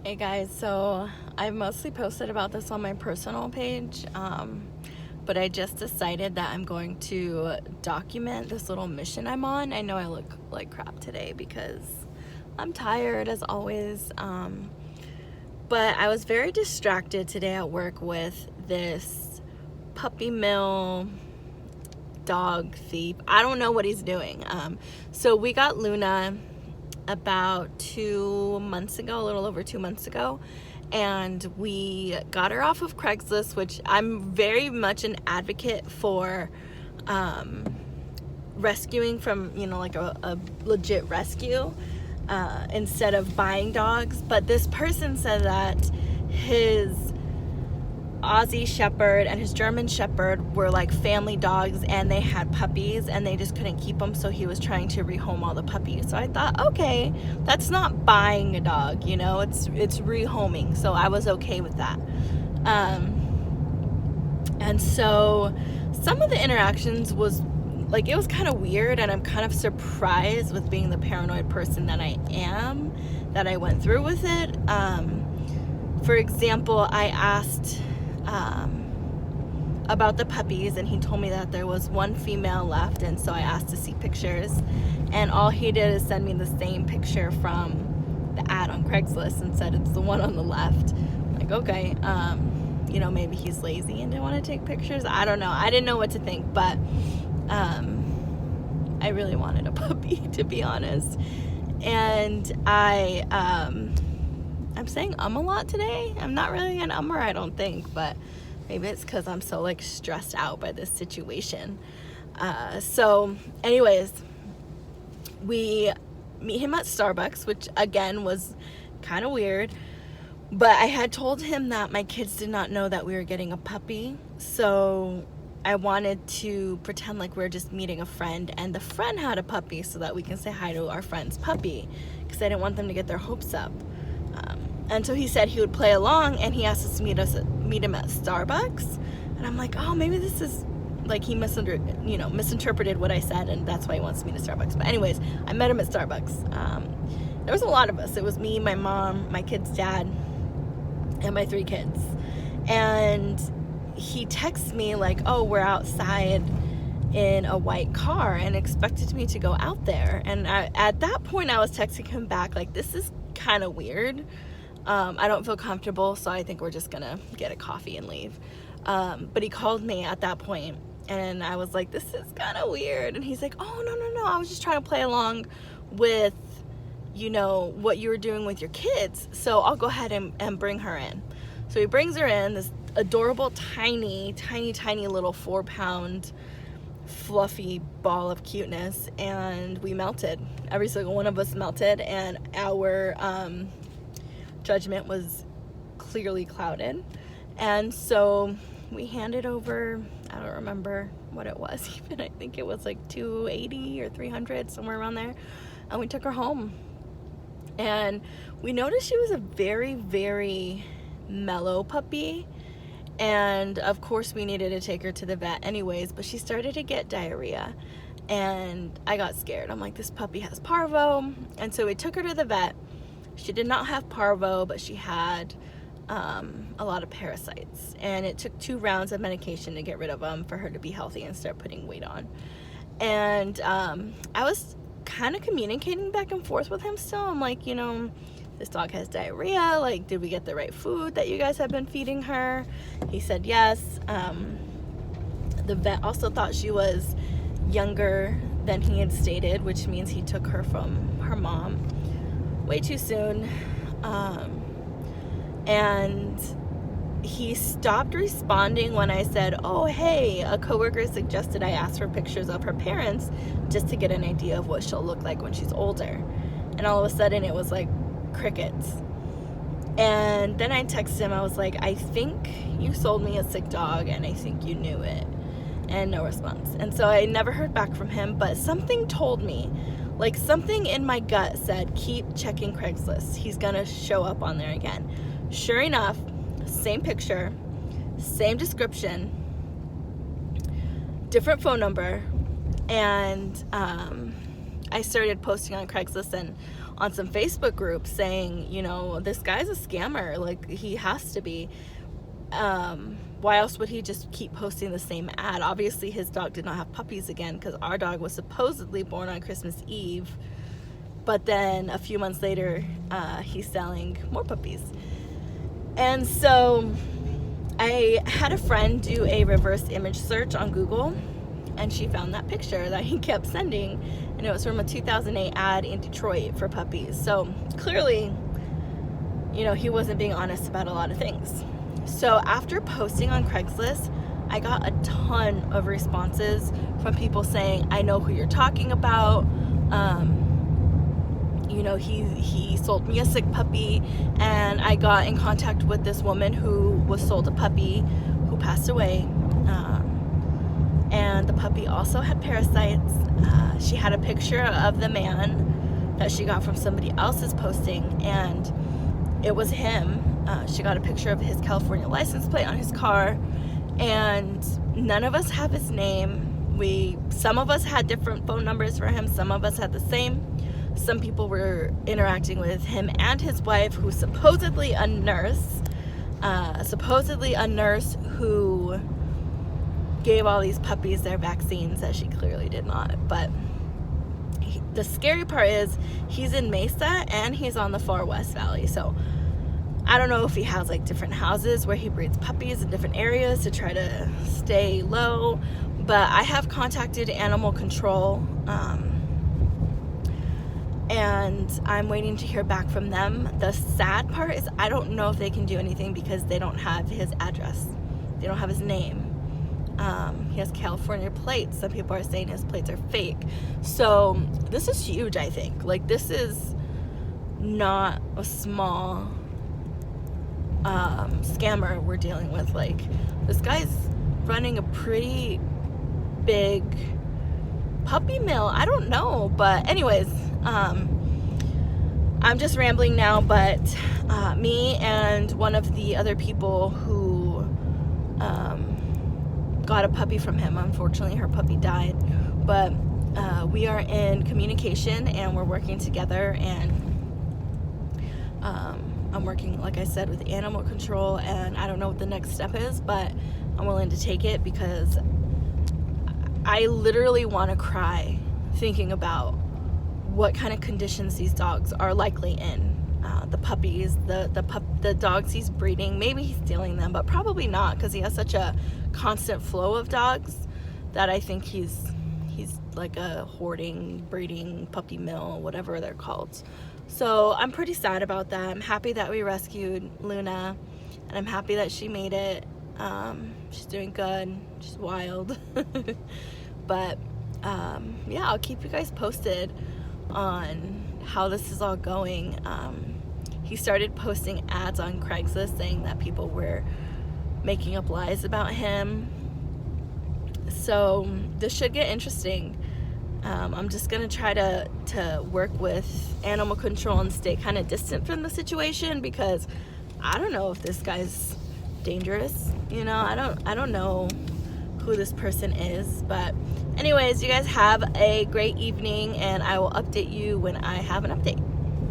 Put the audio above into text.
Hey guys, so I've mostly posted about this on my personal page, but I just decided that I'm going to document this little mission I'm on. I know I look like crap today because I'm tired as always, but I was very distracted today at work with this puppy mill dog thief. I don't know what he's doing. So we got Luna about 2 months ago, a little over 2 months ago, and we got her off of Craigslist, which I'm very much an advocate for rescuing from, like a legit rescue instead of buying dogs. But this person said that his Aussie Shepherd and his German Shepherd were like family dogs, and they had puppies and they just couldn't keep them, so he was trying to rehome all the puppies. So I thought, okay, that's not buying a dog, it's rehoming. So I was okay with that. And so some of the interactions was like, it was kind of weird, and I'm kind of surprised with being the paranoid person that I am, that I went through with it. For example, I asked about the puppies, and he told me that there was one female left, and so I asked to see pictures, and all he did is send me the same picture from the ad on Craigslist and said it's the one on the left. I'm like, okay, maybe he's lazy and didn't want to take pictures. I don't know. I didn't know what to think, but I really wanted a puppy, to be honest. And I'm saying a lot today. I'm not really an ummer, I don't think, but maybe it's because I'm so like stressed out by this situation. So anyways, we meet him at Starbucks, which again was kind of weird, but I had told him that my kids did not know that we were getting a puppy, so I wanted to pretend like we were just meeting a friend, and the friend had a puppy so that we can say hi to our friend's puppy, because I didn't want them to get their hopes up. And so he said he would play along, and he asked us to meet him at Starbucks. And I'm like, oh, maybe this is like he misinterpreted what I said, and that's why he wants to meet at Starbucks. But anyways, I met him at Starbucks. There was a lot of us. It was me, my mom, my kid's dad, and my 3 kids. And he texts me like, oh, we're outside in a white car, and expected me to go out there. And at that point, I was texting him back like, this is kind of weird. I don't feel comfortable, so I think we're just gonna get a coffee and leave. But he called me at that point, and I was like, this is kind of weird. And he's like, oh, no, I was just trying to play along with what you were doing with your kids, so I'll go ahead and bring her in. So he brings her in, this adorable tiny little 4-pound fluffy ball of cuteness, and we melted. Every single one of us melted, and our judgment was clearly clouded. And so we handed over, I don't remember what it was even, I think it was like $280 or $300, somewhere around there, and we took her home. And we noticed she was a very, very mellow puppy, and of course we needed to take her to the vet anyways, but she started to get diarrhea, and I got scared. I'm like, this puppy has parvo. And so we took her to the vet. She did not have parvo, but she had a lot of parasites, and it took 2 rounds of medication to get rid of them for her to be healthy and start putting weight on. And I was kind of communicating back and forth with him still. I'm like, this dog has diarrhea, like, did we get the right food that you guys have been feeding her? He said yes. The vet also thought she was younger than he had stated, which means he took her from her mom way too soon. And he stopped responding when I said, oh, hey, a coworker suggested I ask for pictures of her parents just to get an idea of what she'll look like when she's older. And all of a sudden it was like crickets. And then I texted him, I was like, I think you sold me a sick dog, and I think you knew it. And no response. And so I never heard back from him, but something told me, like something in my gut said, keep checking Craigslist. He's gonna show up on there again. Sure enough, same picture, same description, different phone number, and I started posting on Craigslist, and on some Facebook groups saying, you know, this guy's a scammer. Like, he has to be. Why else would he just keep posting the same ad? Obviously, his dog did not have puppies again, because our dog was supposedly born on Christmas Eve. But then a few months later, he's selling more puppies. And so I had a friend do a reverse image search on Google, and she found that picture that he kept sending, and it was from a 2008 ad in Detroit for puppies. So clearly, you know, he wasn't being honest about a lot of things. So after posting on Craigslist, I got a ton of responses from people saying, I know who you're talking about. You know, he sold me a sick puppy. And I got in contact with this woman who was sold a puppy who passed away. And the puppy also had parasites. She had a picture of the man that she got from somebody else's posting, and it was him. She got a picture of his California license plate on his car, and none of us have his name. Some of us had different phone numbers for him, some of us had the same. Some people were interacting with him and his wife, who's supposedly a nurse who gave all these puppies their vaccines that she clearly did not. But the scary part is he's in Mesa and he's on the far West Valley, so I don't know if he has like different houses where he breeds puppies in different areas to try to stay low. But I have contacted animal control, and I'm waiting to hear back from them. The sad part is I don't know if they can do anything because they don't have his address. They don't have his name. He has California plates. Some people are saying his plates are fake. So this is huge, I think. Like, this is not a small scammer we're dealing with. Like, this guy's running a pretty big puppy mill. I don't know, but anyways, I'm just rambling now. But me and one of the other people who got a puppy from him, unfortunately her puppy died, but we are in communication and we're working together, and I'm working, like I said, with animal control, and I don't know what the next step is, but I'm willing to take it because I literally want to cry thinking about what kind of conditions these dogs are likely in. The puppies, the dogs he's breeding, maybe he's stealing them, but probably not, because he has such a constant flow of dogs that I think he's like a hoarding, breeding puppy mill, whatever they're called. So I'm pretty sad about that. I'm happy that we rescued Luna, and I'm happy that she made it. She's doing good. She's wild. But yeah, I'll keep you guys posted on how this is all going. He started posting ads on Craigslist saying that people were making up lies about him. So this should get interesting. I'm just gonna try to work with animal control and stay kind of distant from the situation, because I don't know if this guy's dangerous. You know, I don't know who this person is. But anyways, you guys have a great evening, and I will update you when I have an update.